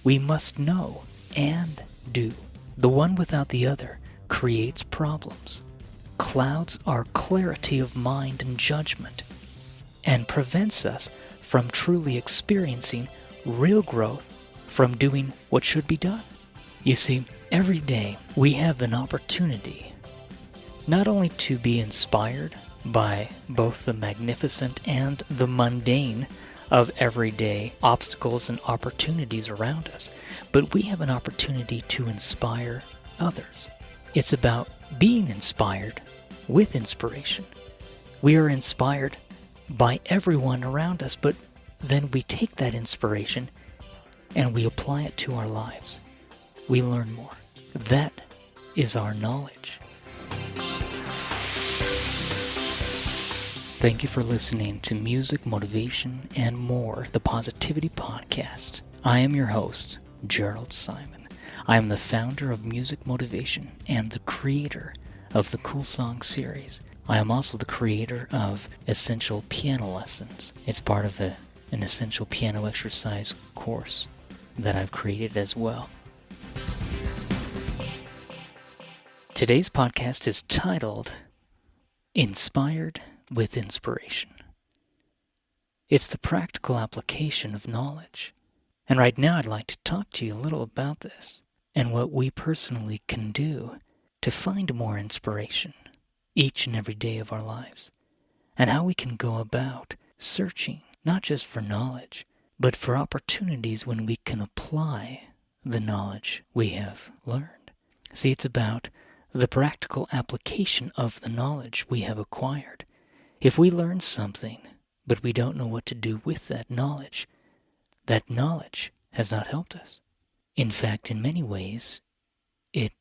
We must know and do. The one without the other creates problems, clouds our clarity of mind and judgment, and prevents us from truly experiencing real growth from doing what should be done. You see, every day we have an opportunity not only to be inspired by both the magnificent and the mundane of everyday obstacles and opportunities around us, but we have an opportunity to inspire others. It's about being inspired with inspiration. We are inspired by everyone around us, but then we take that inspiration and we apply it to our lives. We learn more. That is our knowledge. Thank you for listening to Music, Motivation, and More, the Positivity Podcast. I am your host, Jerald Simon. I am the founder of Music Motivation and the creator of the Cool Song series. I am also the creator of Essential Piano Lessons. It's part of an essential piano exercise course that I've created as well. Today's podcast is titled Inspired with Inspiration. It's the practical application of knowledge. And right now I'd like to talk to you a little about this and what we personally can do to find more inspiration each and every day of our lives, and how we can go about searching not just for knowledge, but for opportunities when we can apply the knowledge we have learned. See, it's about the practical application of the knowledge we have acquired. If we learn something, but we don't know what to do with that knowledge has not helped us. In fact, in many ways, it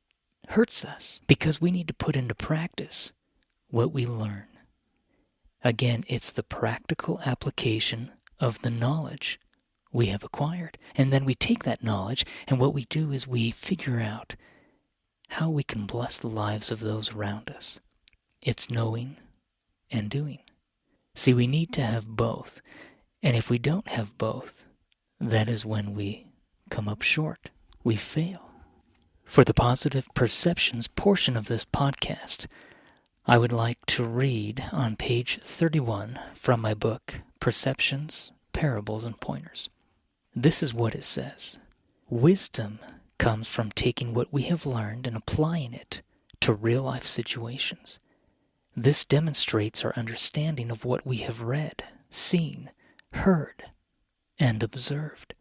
hurts us because we need to put into practice what we learn. Again, it's the practical application of the knowledge we have acquired. And then we take that knowledge, and what we do is we figure out how we can bless the lives of those around us. It's knowing and doing. See, we need to have both. And if we don't have both, that is when we come up short. We fail. For the positive perceptions portion of this podcast, I would like to read on page 31 from my book, Perceptions, Parables, and Pointers. This is what it says. Wisdom comes from taking what we have learned and applying it to real-life situations. This demonstrates our understanding of what we have read, seen, heard, and observed.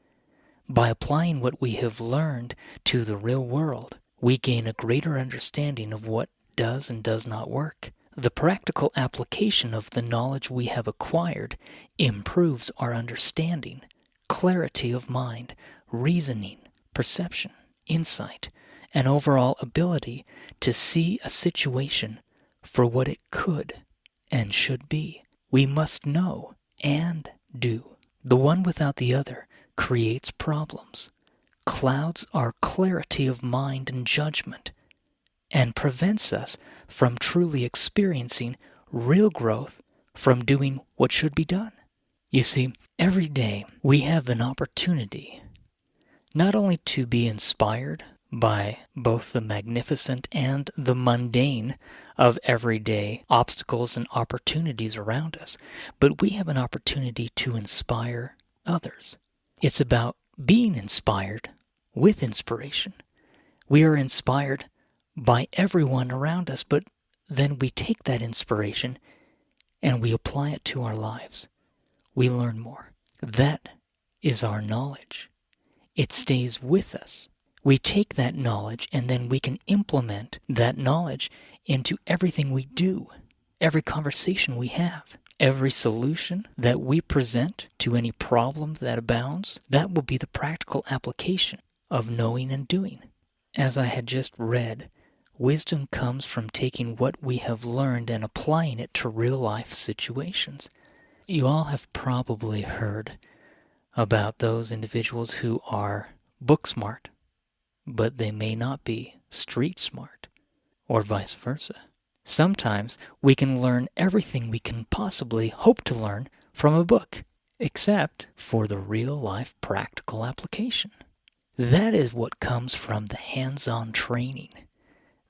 By applying what we have learned to the real world, we gain a greater understanding of what does and does not work. The practical application of the knowledge we have acquired improves our understanding, clarity of mind, reasoning, perception, insight, and overall ability to see a situation for what it could and should be. We must know and do. The one without the other creates problems, clouds our clarity of mind and judgment, and prevents us from truly experiencing real growth from doing what should be done. You see, every day we have an opportunity not only to be inspired by both the magnificent and the mundane of everyday obstacles and opportunities around us, but we have an opportunity to inspire others. It's about being inspired with inspiration. We are inspired by everyone around us, but then we take that inspiration and we apply it to our lives. We learn more. That is our knowledge. It stays with us. We take that knowledge and then we can implement that knowledge into everything we do, every conversation we have, every solution that we present to any problem that abounds. That will be the practical application of knowing and doing. As I had just read, wisdom comes from taking what we have learned and applying it to real-life situations. You all have probably heard about those individuals who are book smart, but they may not be street smart, or vice versa. Sometimes we can learn everything we can possibly hope to learn from a book, except for the real-life practical application. That is what comes from the hands-on training.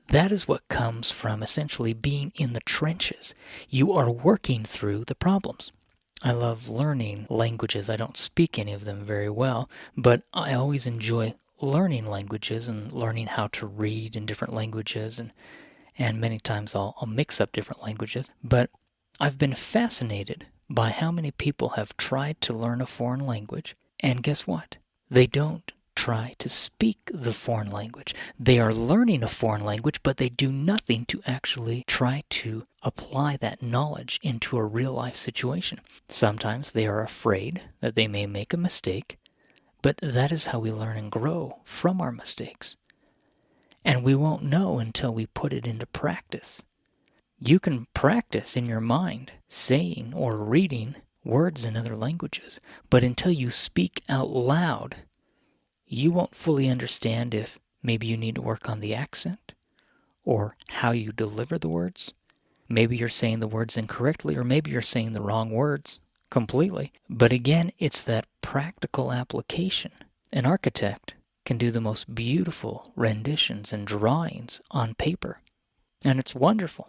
That is what comes from essentially being in the trenches. You are working through the problems. I love learning languages. I don't speak any of them very well, but I always enjoy learning languages and learning how to read in different languages, and many times I'll mix up different languages. But I've been fascinated by how many people have tried to learn a foreign language, and guess what? They don't try to speak the foreign language. They are learning a foreign language, but they do nothing to actually try to apply that knowledge into a real-life situation. Sometimes they are afraid that they may make a mistake, but that is how we learn and grow, from our mistakes. And we won't know until we put it into practice. You can practice in your mind saying or reading words in other languages, but until you speak out loud, you won't fully understand if maybe you need to work on the accent or how you deliver the words. Maybe you're saying the words incorrectly, or maybe you're saying the wrong words completely. But again, it's that practical application. An architect can do the most beautiful renditions and drawings on paper, and it's wonderful.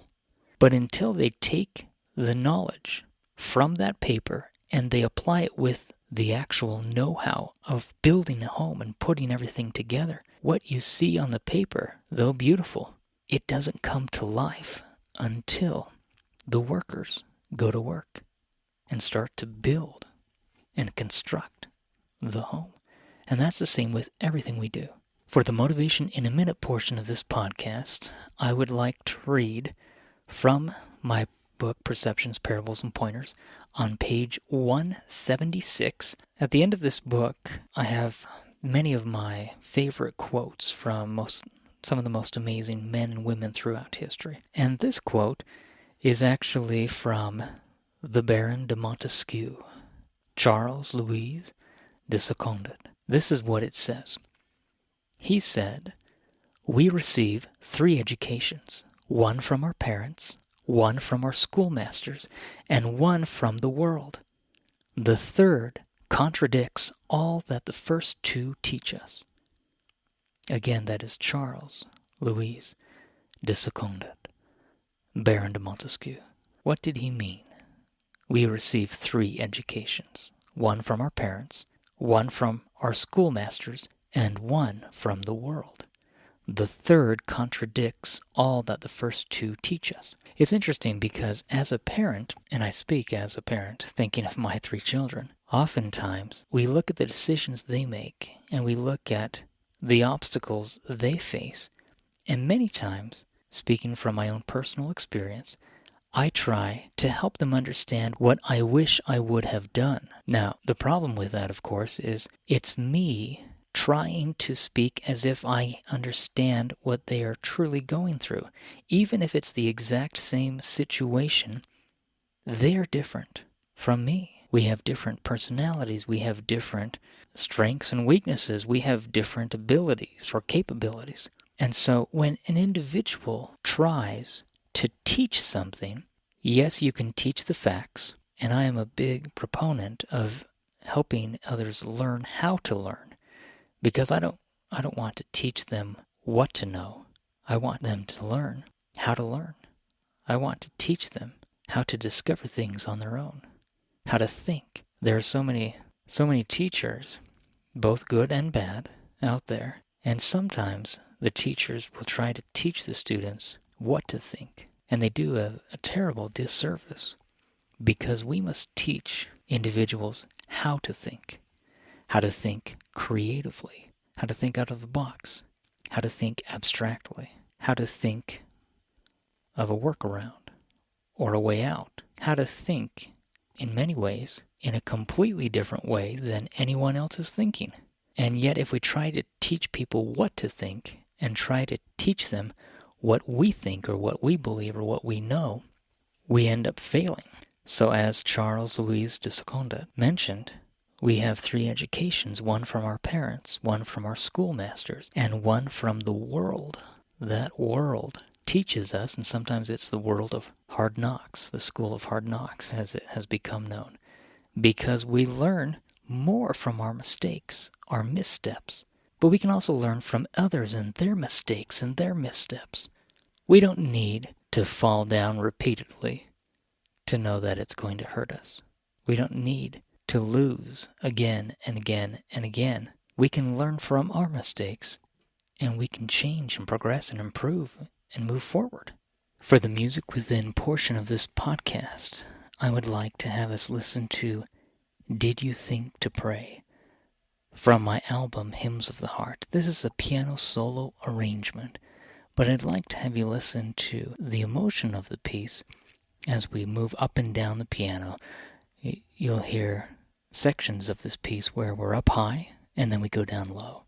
But until they take the knowledge from that paper and they apply it with the actual know-how of building a home and putting everything together, what you see on the paper, though beautiful, it doesn't come to life until the workers go to work and start to build and construct the home. And that's the same with everything we do. For the Motivation in a Minute portion of this podcast, I would like to read from my book, Perceptions, Parables, and Pointers, on page 176. At the end of this book, I have many of my favorite quotes from some of the most amazing men and women throughout history. And this quote is actually from the Baron de Montesquieu, Charles Louis de Secondat. This is what it says. He said, "We receive 3 educations, one from our parents, one from our schoolmasters, and one from the world. The third contradicts all that the first 2 teach us." Again, that is Charles Louis de Secondat, Baron de Montesquieu. What did he mean? We receive 3 educations, one from our parents, one from our schoolmasters, and one from the world. The third contradicts all that the first 2 teach us. It's interesting because as a parent, and I speak as a parent, thinking of my 3 children, oftentimes we look at the decisions they make and we look at the obstacles they face, and many times, speaking from my own personal experience, I try to help them understand what I wish I would have done. Now, the problem with that, of course, is it's me trying to speak as if I understand what they are truly going through. Even if it's the exact same situation, they are different from me. We have different personalities. We have different strengths and weaknesses. We have different abilities or capabilities. And so when an individual tries to teach something, yes, you can teach the facts, and I am a big proponent of helping others learn how to learn. Because I don't want to teach them what to know. I want them to learn how to learn. I want to teach them how to discover things on their own, how to think. There are so many teachers, both good and bad, out there, and sometimes the teachers will try to teach the students what to think, and they do a terrible disservice, because we must teach individuals how to think creatively, how to think out of the box, how to think abstractly, how to think of a workaround or a way out, how to think, in many ways, in a completely different way than anyone else is thinking. And yet, if we try to teach people what to think and try to teach them what we think or what we believe or what we know, we end up failing. So as Charles Louis de Secondat mentioned, we have 3 educations, one from our parents, one from our schoolmasters, and one from the world. That world teaches us, and sometimes it's the world of hard knocks, the school of hard knocks, as it has become known, because we learn more from our mistakes, our missteps, but we can also learn from others and their mistakes and their missteps. We don't need to fall down repeatedly to know that it's going to hurt us. We don't need to lose again and again and again. We can learn from our mistakes, and we can change and progress and improve and move forward. For the music within portion of this podcast, I would like to have us listen to Did You Think to Pray? From my album Hymns of the Heart. This is a piano solo arrangement, but I'd like to have you listen to the emotion of the piece as we move up and down the piano. You'll hear sections of this piece where we're up high, and then we go down low.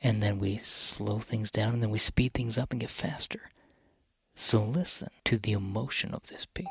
And then we slow things down, and then we speed things up and get faster. So listen to the emotion of this piece.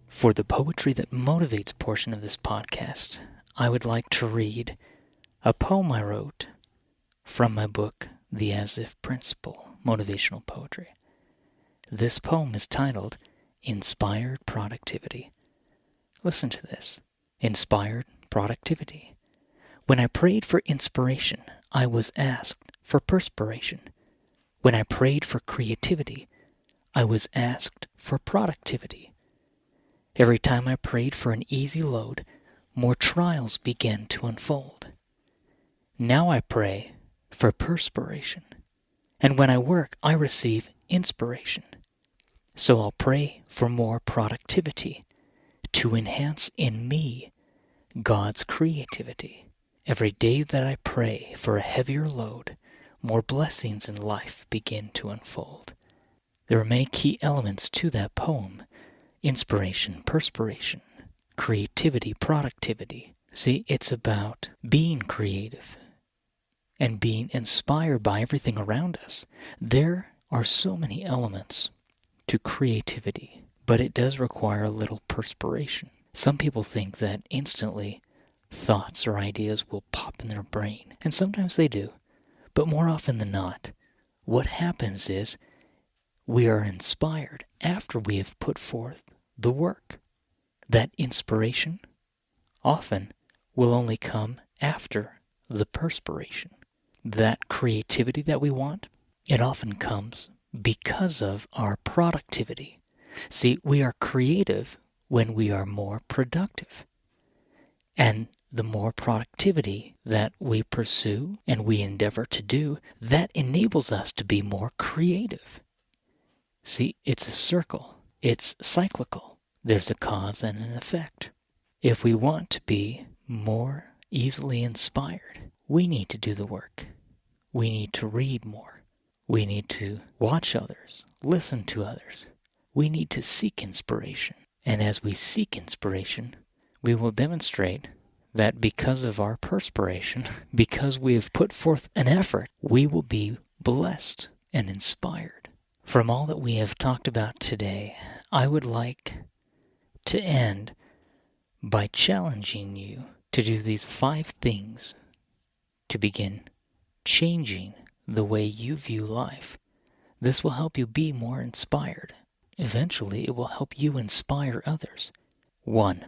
For the Poetry That Motivates portion of this podcast, I would like to read a poem I wrote from my book, The As If Principle, Motivational Poetry. This poem is titled, Inspired Productivity. Listen to this. Inspired Productivity. When I prayed for inspiration, I was asked for perspiration. When I prayed for creativity, I was asked for productivity. Every time I prayed for an easy load, more trials began to unfold. Now I pray for perspiration, and when I work, I receive inspiration. So I'll pray for more productivity to enhance in me God's creativity. Every day that I pray for a heavier load, more blessings in life begin to unfold. There are many key elements to that poem. Inspiration, perspiration, creativity, productivity. See, it's about being creative and being inspired by everything around us. There are so many elements to creativity, but it does require a little perspiration. Some people think that instantly thoughts or ideas will pop in their brain, and sometimes they do, but more often than not, what happens is we are inspired after we have put forth the work. That inspiration often will only come after the perspiration. That creativity that we want, it often comes because of our productivity. See, we are creative when we are more productive. And the more productivity that we pursue and we endeavor to do, that enables us to be more creative. See, it's a circle. It's cyclical. There's a cause and an effect. If we want to be more easily inspired, we need to do the work. We need to read more. We need to watch others, listen to others. We need to seek inspiration. And as we seek inspiration, we will demonstrate that because of our perspiration, because we have put forth an effort, we will be blessed and inspired. From all that we have talked about today, I would like to end by challenging you to do these 5 things to begin changing the way you view life. This will help you be more inspired. Eventually, it will help you inspire others. 1.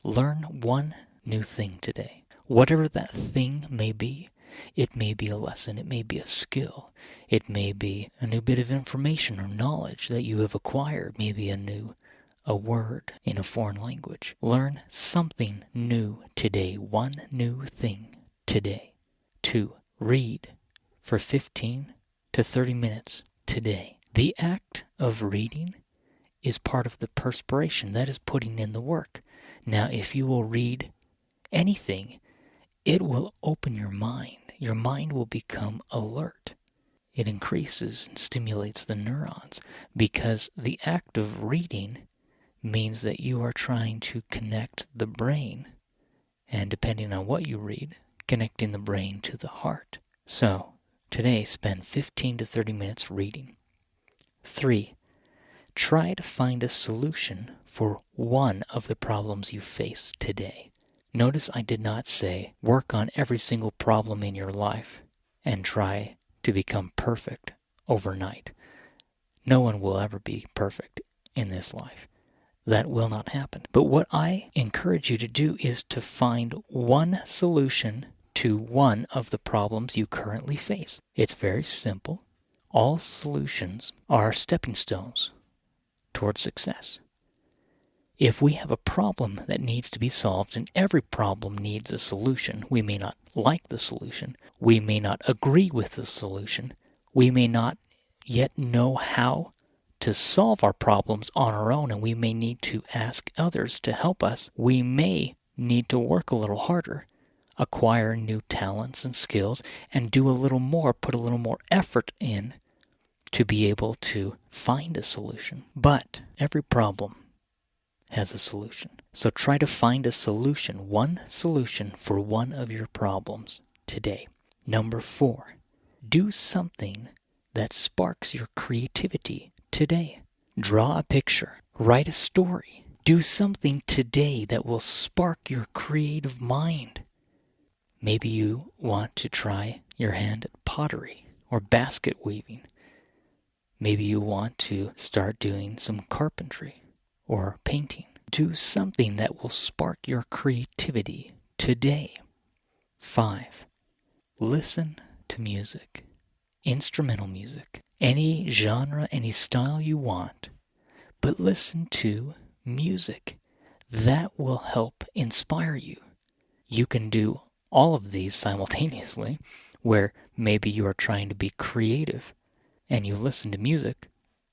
Learn one new thing today. Whatever that thing may be, it may be a lesson, it may be a skill, it may be a new bit of information or knowledge that you have acquired, maybe a word in a foreign language. Learn something new today, one new thing today. 2. Read for 15 to 30 minutes today. The act of reading is part of the perspiration. That is putting in the work. Now, if you will read anything, it will open your mind. Your mind will become alert. It increases and stimulates the neurons because the act of reading means that you are trying to connect the brain, and depending on what you read, connecting the brain to the heart. So, today spend 15 to 30 minutes reading. 3. Try to find a solution for one of the problems you face today. Notice I did not say work on every single problem in your life and try to become perfect overnight. No one will ever be perfect in this life. That will not happen. But what I encourage you to do is to find one solution to one of the problems you currently face. It's very simple. All solutions are stepping stones towards success. If we have a problem that needs to be solved, and every problem needs a solution, we may not like the solution, we may not agree with the solution, we may not yet know how to solve our problems on our own, and we may need to ask others to help us. We may need to work a little harder, acquire new talents and skills, and do a little more, put a little more effort in to be able to find a solution. But every problem has a solution. So try to find a solution, one solution for one of your problems today. Number 4, do something that sparks your creativity today. Draw a picture, write a story, do something today that will spark your creative mind. Maybe you want to try your hand at pottery or basket weaving. Maybe you want to start doing some carpentry or painting. Do something that will spark your creativity today. 5, listen to music, instrumental music, any genre, any style you want, but listen to music. That will help inspire you. You can do all of these simultaneously, where maybe you are trying to be creative and you listen to music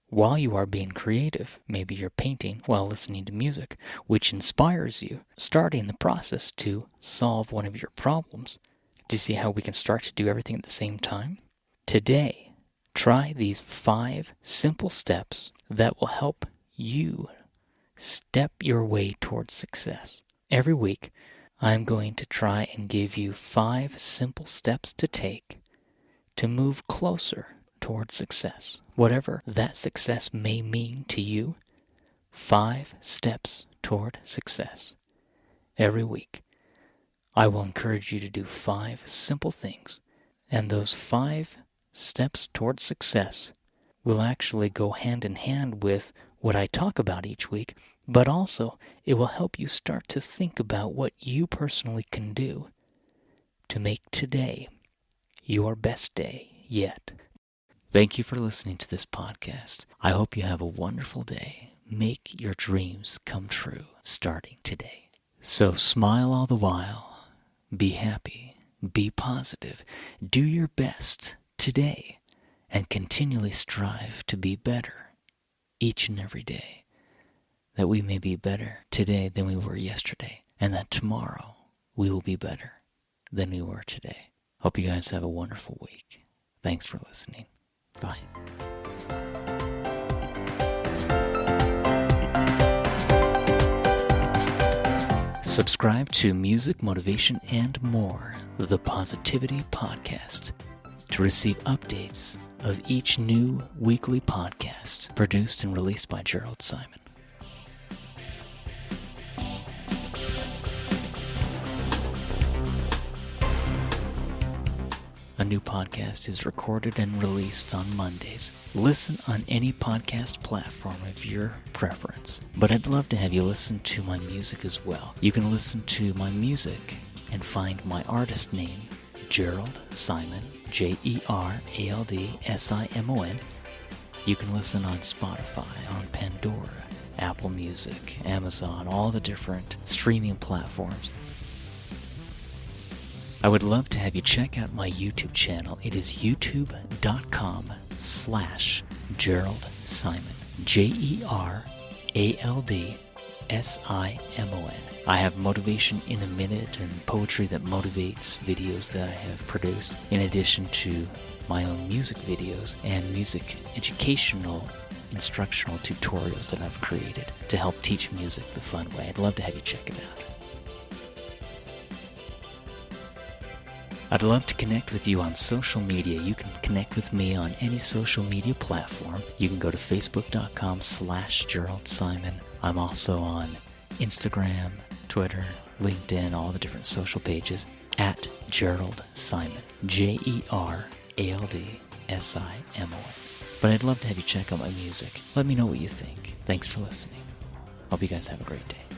while you are being creative. Maybe you're painting while listening to music, which inspires you, starting the process to solve one of your problems. Do you see how we can start to do everything at the same time? Today, try these 5 simple steps that will help you step your way towards success. Every week, I'm going to try and give you 5 simple steps to take to move closer towards success. Whatever that success may mean to you, 5 steps toward success. Every week, I will encourage you to do 5 simple things, and those 5 steps towards success will actually go hand in hand with what I talk about each week, but also it will help you start to think about what you personally can do to make today your best day yet. Thank you for listening to this podcast. I hope you have a wonderful day. Make your dreams come true starting today. So smile all the while. Be happy. Be positive. Do your best today and continually strive to be better each and every day. That we may be better today than we were yesterday, and that tomorrow we will be better than we were today. Hope you guys have a wonderful week. Thanks for listening. Bye. Subscribe to Music, Motivation, and More, the Positivity Podcast, to receive updates of each new weekly podcast produced and released by Jerald Simon. A new podcast is recorded and released on Mondays. Listen on any podcast platform of your preference. But I'd love to have you listen to my music as well. You can listen to my music and find my artist name, Jerald Simon, Jerald Simon. You can listen on Spotify, on Pandora, Apple Music, Amazon, all the different streaming platforms. I would love to have you check out my YouTube channel. It is youtube.com/Jerald Simon. JeraldSimon. I have Motivation in a Minute and Poetry That Motivates videos that I have produced, in addition to my own music videos and music educational instructional tutorials that I've created to help teach music the fun way. I'd love to have you check it out. I'd love to connect with you on social media. You can connect with me on any social media platform. You can go to facebook.com/Jerald Simon, I'm also on Instagram, Twitter, LinkedIn, all the different social pages at Jerald Simon. Jeraldsimon. But I'd love to have you check out my music. Let me know what you think. Thanks for listening. Hope you guys have a great day.